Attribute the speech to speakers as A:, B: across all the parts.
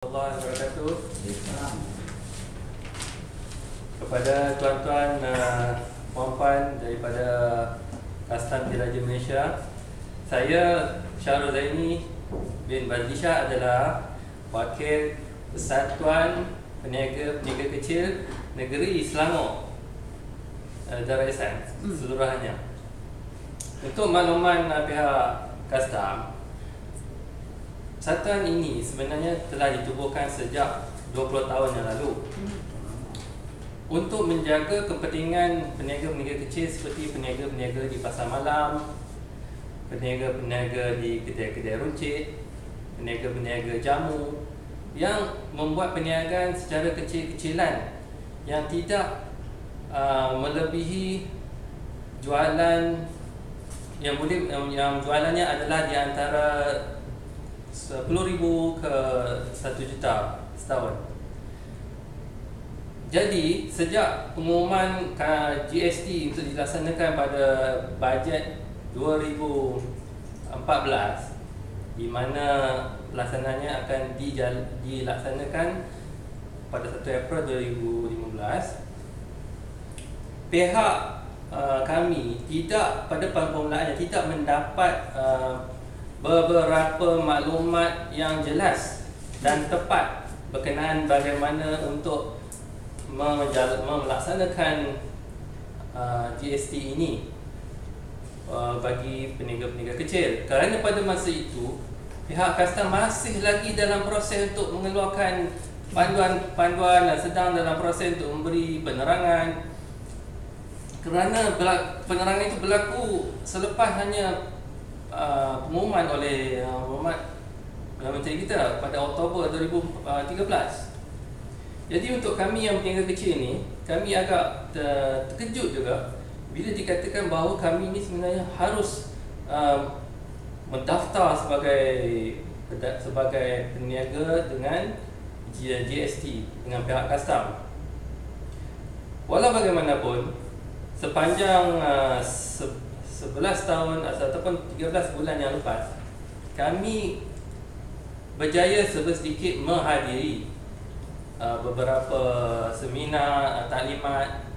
A: Warahmatullahi wabarakatuh. Kepada tuan-tuan, puan-puan daripada Kastam Diraja Malaysia, saya Syarul Zaini bin Bazlisha adalah Wakil Persatuan Peniaga Kecil Negeri Selangor, Darul Ihsan seluruhannya. Untuk makluman pihak Kastam, persatuan ini sebenarnya telah ditubuhkan sejak 20 tahun yang lalu untuk menjaga kepentingan peniaga-peniaga kecil seperti peniaga-peniaga di pasar malam, peniaga-peniaga di kedai-kedai runcit, peniaga-peniaga jamu yang membuat perniagaan secara kecil-kecilan yang tidak melebihi jualan yang jualannya adalah di antara 10,000 ke 1 juta setahun. Jadi sejak pengumuman GST untuk dilaksanakan pada bajet 2014, di mana pelaksananya akan dilaksanakan pada 1 April 2015, pihak kami tidak pada permulaannya tidak mendapat beberapa maklumat yang jelas dan tepat berkenaan bagaimana untuk melaksanakan GST ini bagi peniaga-peniaga kecil, kerana pada masa itu pihak Kastam masih lagi dalam proses untuk mengeluarkan panduan-panduan dan sedang dalam proses untuk memberi penerangan, kerana penerangan itu berlaku selepas hanya pengumuman oleh Perdana Menteri kita pada Oktober 2013. Jadi untuk kami yang peniaga kecil ni, kami agak terkejut juga bila dikatakan bahawa kami ni sebenarnya harus mendaftar sebagai peniaga dengan GST dengan pihak Kastam. Walau bagaimanapun, sepanjang 11 tahun ataupun 13 bulan yang lepas, kami berjaya sedikit menghadiri beberapa seminar, taklimat,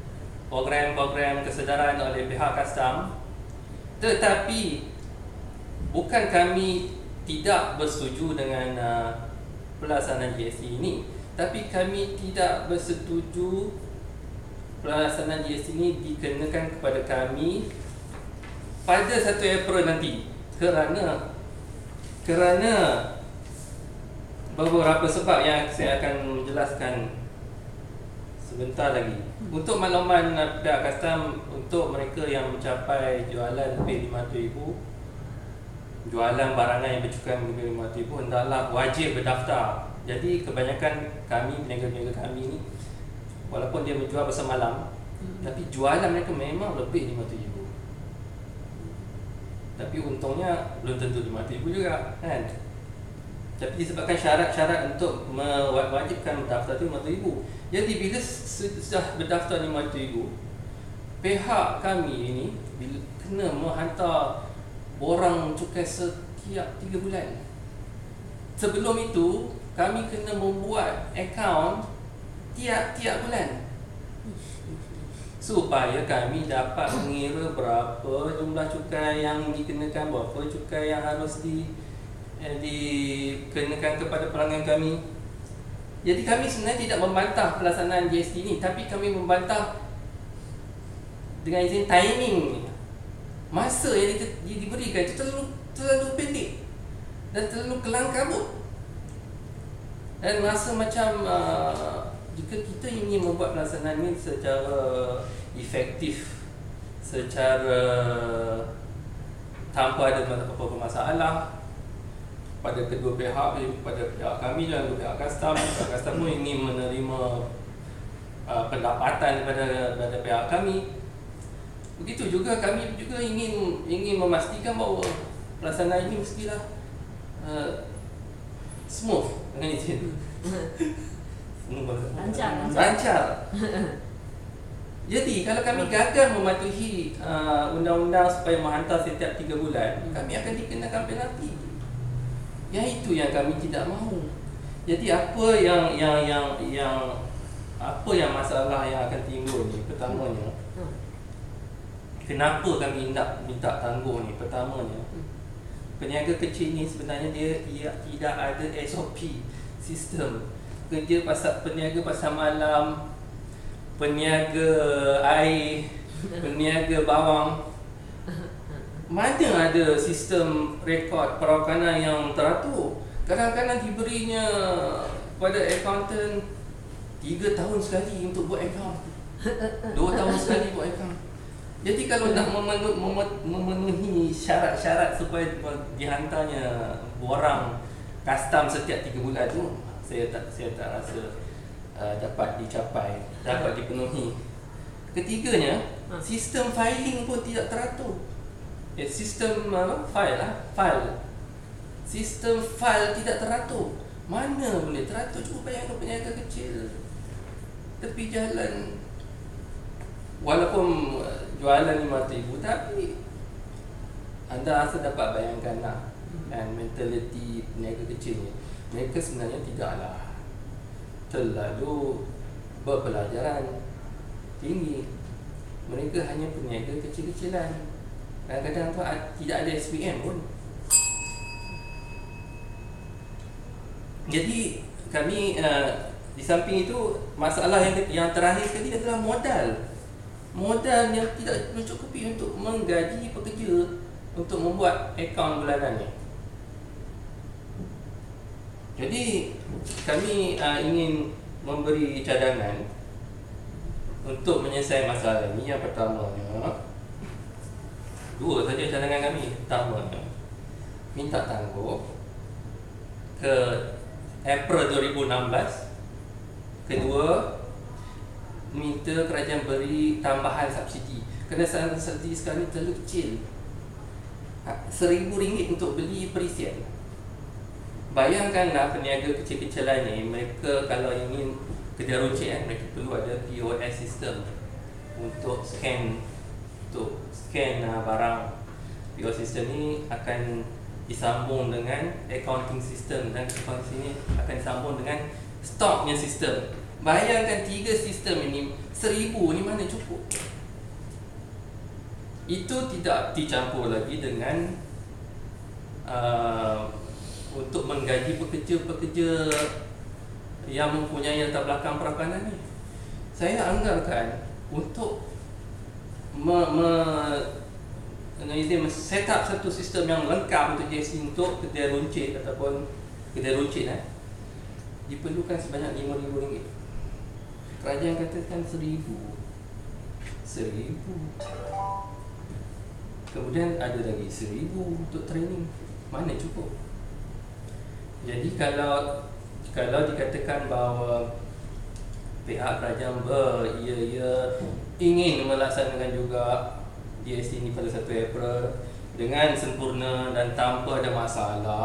A: program-program kesedaran oleh pihak Kastam. Tetapi bukan kami tidak bersetuju dengan pelaksanaan GST ini, tapi kami tidak bersetuju pelaksanaan GST ini dikenakan kepada kami pada 1 April nanti, kerana beberapa sebab yang saya akan menjelaskan sebentar lagi. Untuk makluman pihak Kastam, untuk mereka yang mencapai jualan lebih 500,000, jualan barangan yang bercukai lebih 500,000, hendaklah wajib berdaftar. Jadi kebanyakan kami, peniaga-peniaga kami ni, walaupun dia menjual pasar malam, tapi jualan mereka memang lebih 500,000. Tapi untungnya belum tentu 500,000 juga, kan? Tapi disebabkan syarat-syarat untuk mewajibkan berdaftar itu 500,000. Jadi bila sudah berdaftar 500,000, pihak kami ini kena menghantar borang cukai setiap 3 bulan. Sebelum itu, kami kena membuat akaun tiap-tiap bulan supaya kami dapat mengira berapa jumlah cukai yang dikenakan, berapa cukai yang harus dikenakan kepada pelanggan kami. Jadi kami sebenarnya tidak membantah pelaksanaan GST ini, tapi kami membantah dengan izin timing, masa yang diberikan itu terlalu pendek dan terlalu kelang kabut. Dan rasa macam jika kita ingin membuat pelaksanaan ini secara efektif, secara tanpa ada apa-apa masalah pada kedua pihak, pada pihak kami dan pihak Kastam. Pihak Kastam pun ingin menerima pendapatan daripada pihak kami. Begitu juga kami juga ingin memastikan bahawa pelaksanaan ini mestilah smooth dengan izin. Lancar. Jadi kalau kami gagal mematuhi undang-undang supaya menghantar setiap 3 bulan, kami akan dikenakan penalti. Yang itu yang kami tidak mahu. Jadi apa yang masalah yang akan timbul ni? Pertamanya, kenapa kami minta tangguh ni? Pertamanya, peniaga kecil ni sebenarnya dia tidak ada SOP sistem kerja. Peniaga pasar malam, peniaga air, peniaga bawang, mana ada sistem rekod perakanan yang teratur. Kadang-kadang diberinya pada accountant 3 tahun sekali untuk buat account, 2 tahun sekali buat account. Jadi kalau nak memenuhi syarat-syarat supaya dihantarnya barang custom setiap 3 bulan tu, saya tak rasa dapat dicapai, dapat dipenuhi. Ketiganya, sistem filing pun tidak teratur. Sistem file. Sistem file tidak teratur. Mana boleh teratur? Cuba bayangkan peniaga kecil tepi jalan, walaupun jualan RM5,000, tapi anda rasa dapat bayangkan lah, dan mentaliti peniaga kecil ni, mereka sebenarnya tidaklah terlalu berpelajaran tinggi. Mereka hanya peniaga kecil-kecilan. Kadang-kadang tu tidak ada SPM pun. Jadi kami di samping itu, masalah yang terakhir sekali adalah modal yang tidak mencukupi untuk menggaji pekerja untuk membuat akaun bulanannya. Jadi kami ingin memberi cadangan untuk menyelesaikan masalah ini. Yang pertamanya, 2 saja cadangan kami. Pertamanya, minta tangguh ke April 2016. Kedua, minta kerajaan beri tambahan subsidi, kerana subsidi sekarang terlalu kecil. RM1,000 untuk beli perisian. Bayangkanlah peniaga kecil-kecilan ni, mereka kalau ingin kedai runcit, mereka perlu ada POS system untuk scan barang. POS system ni akan disambung dengan accounting system, dan accounting ini akan disambung dengan stoknya sistem. Bayangkan 3 sistem ini, RM1,000 ni mana cukup? Itu tidak dicampur lagi dengan untuk menggaji pekerja-pekerja yang mempunyai latar belakang perakanan ni. Saya anggarkan untuk set up satu sistem yang lengkap untuk GST untuk kedai runcit ataupun kedai runcit diperlukan sebanyak RM5,000. Kerajaan katakan RM1,000. Kemudian ada lagi RM1,000 untuk training. Mana cukup? Jadi kalau dikatakan bahawa pihak kerajaan ingin melaksanakan juga GST ini pada 1 April dengan sempurna dan tanpa ada masalah,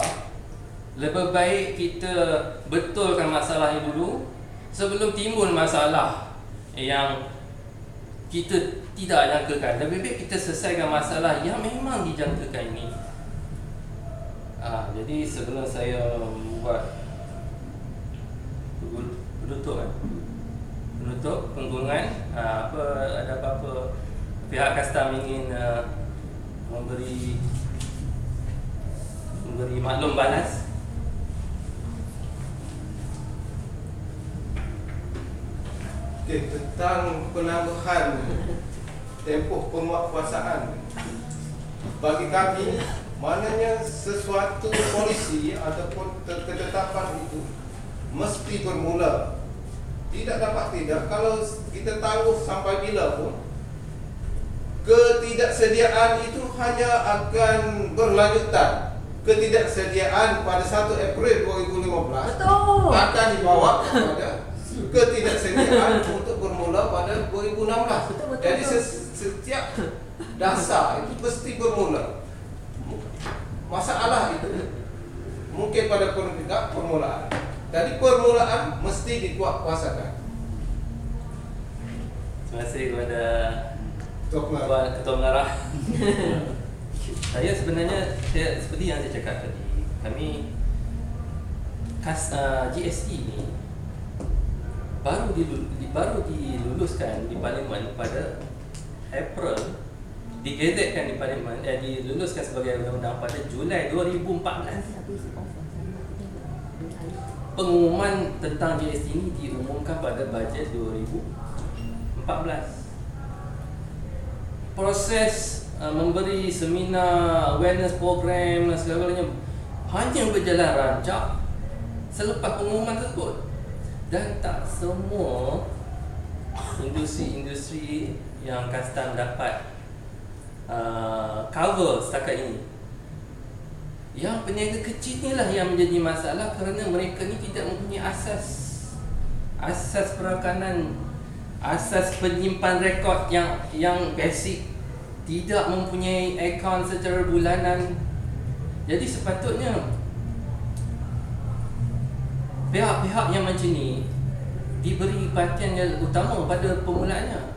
A: lebih baik kita betulkan masalah ini dulu sebelum timbul masalah yang kita tidak jangkakan. Lebih baik kita selesaikan masalah yang memang dijangkakan ini. Jadi sebelum saya buat penutup penggungan, ada apa-apa pihak custom ingin memberi maklum balas?
B: Tentang penambahan tempoh penguatkuasaan, bagi kami maknanya sesuatu polisi ataupun ketetapan itu mesti bermula. Tidak dapat tidak, kalau kita tangguh sampai bila pun, ketidaksediaan itu hanya akan berlanjutan. Ketidaksediaan pada 1 April 2015 akan dibawa kepada ketidaksediaan untuk bermula pada 2016. Jadi setiap dasar itu mesti bermula. Masalah itu mungkin pada permulaan. Jadi permulaan mesti dikuatkuasakan.
A: Terima kasih kepada Ketua Mengarah. Saya sebenarnya seperti yang saya cakap tadi, GST ni baru diluluskan di Parlimen pada April, digazetkan di Parlimen, diluluskan sebagai undang-undang pada Julai 2014. Pengumuman tentang GST ini diumumkan pada bajet 2014. Proses memberi seminar, awareness program dan sebagainya hanya berjalan rancak selepas pengumuman tersebut. Dan tak semua industri-industri yang custom dapat cover setakat ini. Yang peniaga kecil ni lah yang menjadi masalah, kerana mereka ni tidak mempunyai asas perakanan, asas penyimpan rekod yang basic, tidak mempunyai akaun secara bulanan. Jadi sepatutnya pihak-pihak yang macam ni diberi perhatian yang utama pada permulaannya,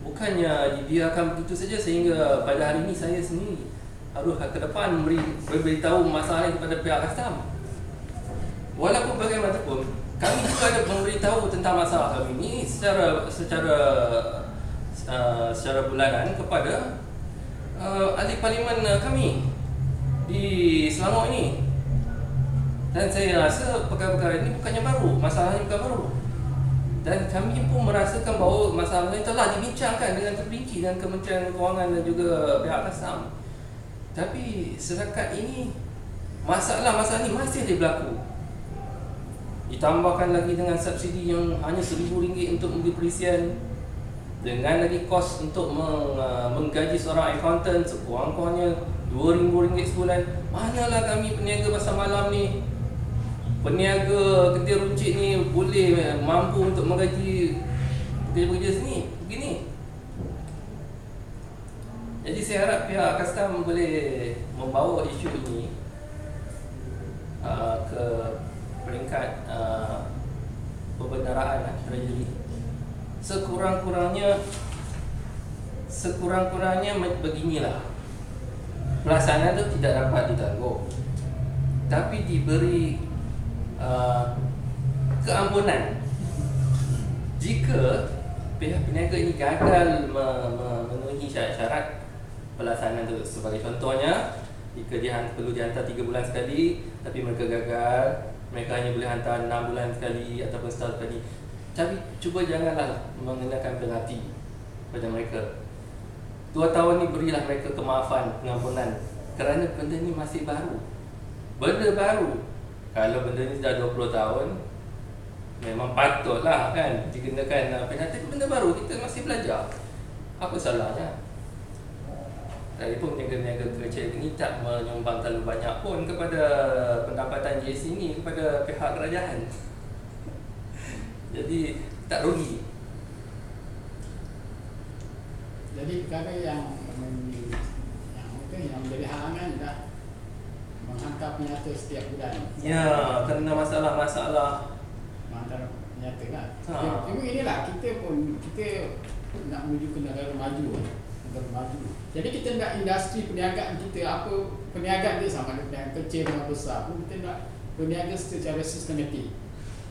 A: bukannya dibiarkan begitu saja sehingga pada hari ini saya sendiri harus ke depan beritahu masalah ini kepada pihak custom. Walaupun bagaimanapun kami juga ada memberitahu tentang masalah kami ini secara bulanan kepada ahli parlimen kami di Selangor ini. Dan saya rasa perkara-perkara ini bukannya baru, masalahnya bukan baru. Dan kami pun merasakan bahawa masalah ini telah dibincangkan dengan terperinci dengan Kementerian Kewangan dan juga pihak custom. Tapi setakat ini masalah-masalah ini masih ada berlaku. Ditambahkan lagi dengan subsidi yang hanya RM1,000 untuk membeli perisian, dengan lagi kos untuk menggaji seorang accountant sekurang-kurangnya RM2,000 sebulan. Manalah kami peniaga pasar malam ni, peniaga kedai runcit ni boleh mampu untuk menggaji pekerja-pekerja sini begini. Jadi saya harap pihak custom boleh membawa isu ini ke peringkat perbendaraan Treasury. Sekurang-kurangnya beginilah, pelaksanaan itu tidak dapat ditangguh, tapi diberi keampunan jika pihak peniaga ini gagal memenuhi syarat-syarat pelaksanaan itu. Sebagai contohnya, jika perlu dihantar 3 bulan sekali tapi mereka gagal, mereka hanya boleh hantar 6 bulan sekali ataupun setahun sekali. Tapi cuba janganlah mengenakan penalti pada mereka. 2 tahun ni berilah mereka kemaafan, pengampunan, kerana benda ni masih baru. Benda baru. Kalau benda ni dah 20 tahun, memang patutlah kan dikenakan penalti. Tapi benda baru, kita masih belajar. Apa salahnya? Lagipun peniaga-peniaga kecil ini tak menyumbang terlalu banyak pun kepada pendapatan GST ini kepada pihak kerajaan. Jadi tak rugi.
C: Jadi perkara yang mungkin yang menjadi halangan adalah menghantar penyata setiap bulan.
A: Ya, kerana masalah-masalah
C: menghantar penyata kan. Cuma inilah kita nak menuju ke negara maju. Jadi kita nak industri perniagaan kita, apa perniagaan dia sama ada perniagaan kecil dengan besar pun kita nak perniagaan secara sistematik.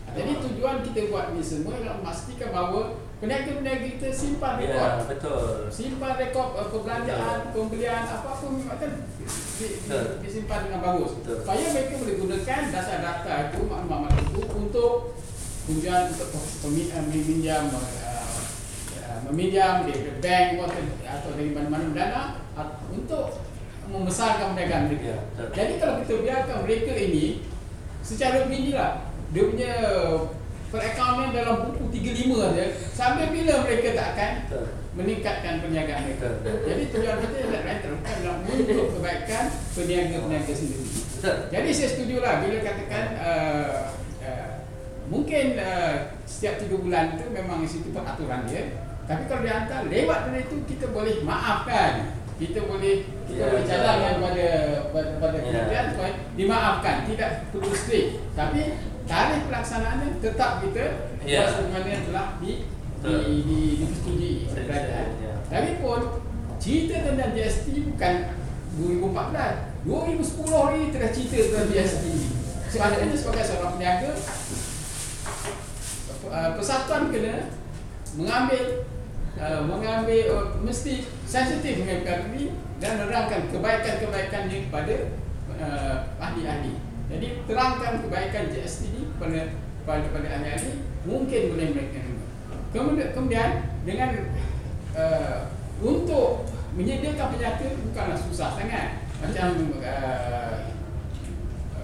C: Jadi tujuan kita buat ni semua adalah memastikan bahawa peniaga-peniaga kita simpan rekod.
A: Ya, betul.
C: Simpan rekod perbelanjaan, pembelian apa-apa kan disimpan dengan bagus.
A: Betul.
C: Supaya mereka boleh gunakan dasar data itu, maklumat itu untuk tujuan untuk meminjam dari bank atau dari mana-mana dana untuk membesarkan perniagaan mereka.
A: Ya,
C: jadi kalau kita biarkan mereka ini secara beginilah, dia punya perakaunan dalam buku 35 saja, sampai bila mereka tak akan meningkatkan perniagaan mereka. Jadi tujuan kita adalah untuk kebaikan peniaga-peniaga sendiri. Jadi saya setujulah bila katakan mungkin setiap 3 bulan itu memang situ peraturan dia. Tapi kalau dihantar lewat dari itu, kita boleh maafkan. Kita boleh cadangkan pada kemudian supaya dimaafkan, tidak perlu strict. Tapi tarikh pelaksanaannya tetap kita buat sebagaimana yang telah disetujui oleh kerajaan. Tapi pun cerita tentang GST bukan 2014, 2010 ni telah cerita tentang GST. Sepatutnya sebagai seorang peniaga, persatuan kena mengambil mesti sensitif mengambil diri dan menerangkan kebaikan-kebaikannya kepada ahli-ahli. Jadi terangkan kebaikan GST ini kepada ahli-ahli, mungkin boleh mereka terima. Kemudian dengan untuk menyediakan penyata bukanlah susah sangat. Macam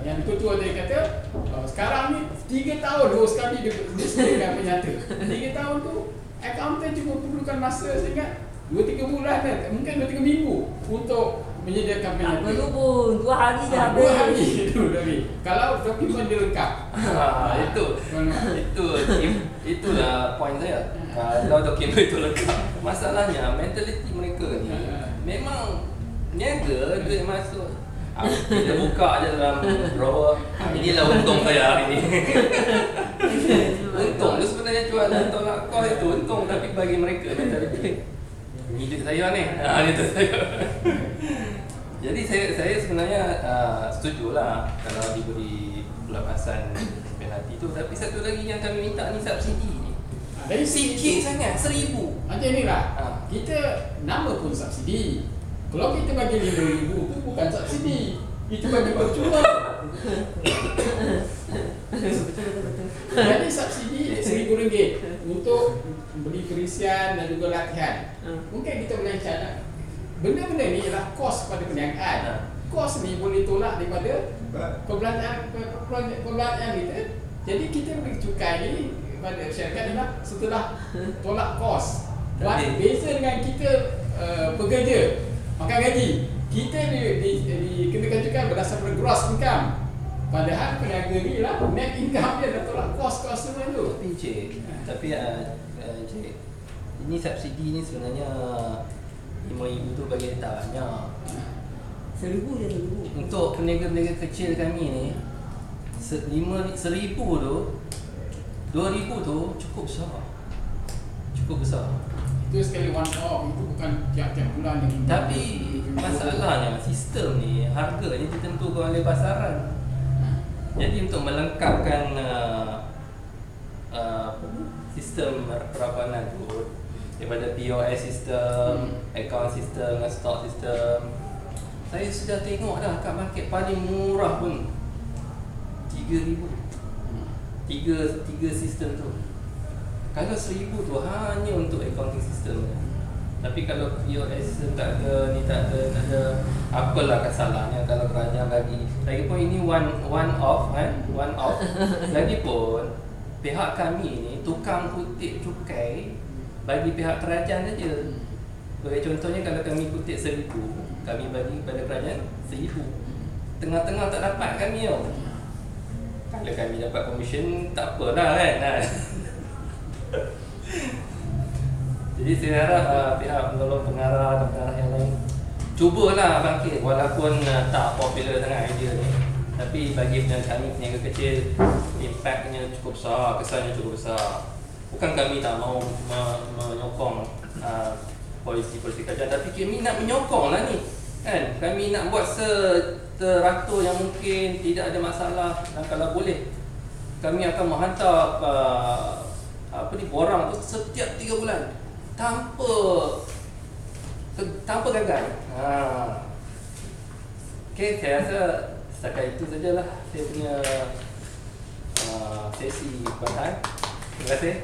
C: yang ketua tadi kata, sekarang ni 3 tahun baru sekali dia sediakan penyata. 3 tahun tu accountant cuma perlukan masa sehingga 2-3 bulan kan, mungkin 2-3 minggu untuk menyediakan penyata.
D: Apa tu pun 2 hari dah
C: 2 hari itu lagi. Kalau dokumen dia lengkap.
A: Itulah poin saya. Kalau dokumen itu lengkap, masalahnya mentaliti mereka ni memang niaga, duit masuk. Kita buka je dalam drawer. Inilah untung saya hari ni. Untung tu sebenarnya jualan tolak kos itu untung, tapi bagi mereka mentaliti ini duit saya ni. Itu saya. Jadi saya sebenarnya setujulah kalau diberi pelepasan penalti tu, tapi satu lagi yang kami minta ni subsidi ni.
C: Dari
A: Sikit sangat, 1,000.
C: Macam ni lah, kita nama pun subsidi. Kalau kita bagi 5,000 tu bukan subsidi, itu bagi percuma. Jadi subsidi RM1,000 untuk beli perisian dan juga latihan. Mungkin kita boleh cakap benda-benda ni ialah kos pada perniagaan. Kos ni boleh tolak daripada perbelanjaan kita. Jadi kita beri cukai ni pada syarikat ialah setelah tolak kos. Beza dengan kita pekerja makan gaji, kita dikenakan cukai berdasarkan gross income. Padahal peniaga ni lah net income dia dah tolak kos-kos semua tu.
A: Tapi Cik, ini subsidi ni sebenarnya RM5,000 tu bagi tak banyak.
D: RM1,000 je RM1,000.
A: Untuk peniaga-peniaga kecil kami ni, RM1,000 tu, RM2,000 tu cukup besar.
C: Itu sekali one off, itu bukan tiap-tiap bulan yang.
A: Tapi masalahnya sistem ni, harganya ditentukan oleh pasaran. Jadi untuk melengkapkan sistem perapanan tu, daripada POS sistem, account sistem, stock sistem, saya sudah tengok dah kat market paling murah pun RM3,000. Tiga sistem tu. Kalau RM1,000 tu hanya untuk accounting system. Tapi kalau POS tak ada, ni tak ada, apalah kesalahannya kalau kerajaan bagi. Lagipun ini one off kan, one off. Lagipun pihak kami ni tukang kutip cukai bagi pihak kerajaan saja. Sebagai contohnya kalau kami kutip RM1,000, kami bagi kepada kerajaan RM1,000. Tengah-tengah tak dapat kami tau. Kalau kami dapat komisen tak apalah kan. Jadi saya harap pihak penolong pengarah atau pengarah yang lain cubalah bangkit, walaupun tak popular dengan idea ni, tapi bagi kami peniaga kecil, impactnya cukup besar, kesannya cukup besar. Bukan kami tak mau menyokong polisi kerajaan, tapi kami nak menyokong lah ni kan. Kami nak buat teratur yang mungkin, tidak ada masalah, dan kalau boleh kami akan menghantar borang tu setiap 3 bulan tanpa gagal. Okey, saya rasa setakat itu sajalah saya punya sesi pertanyaan. Terima kasih.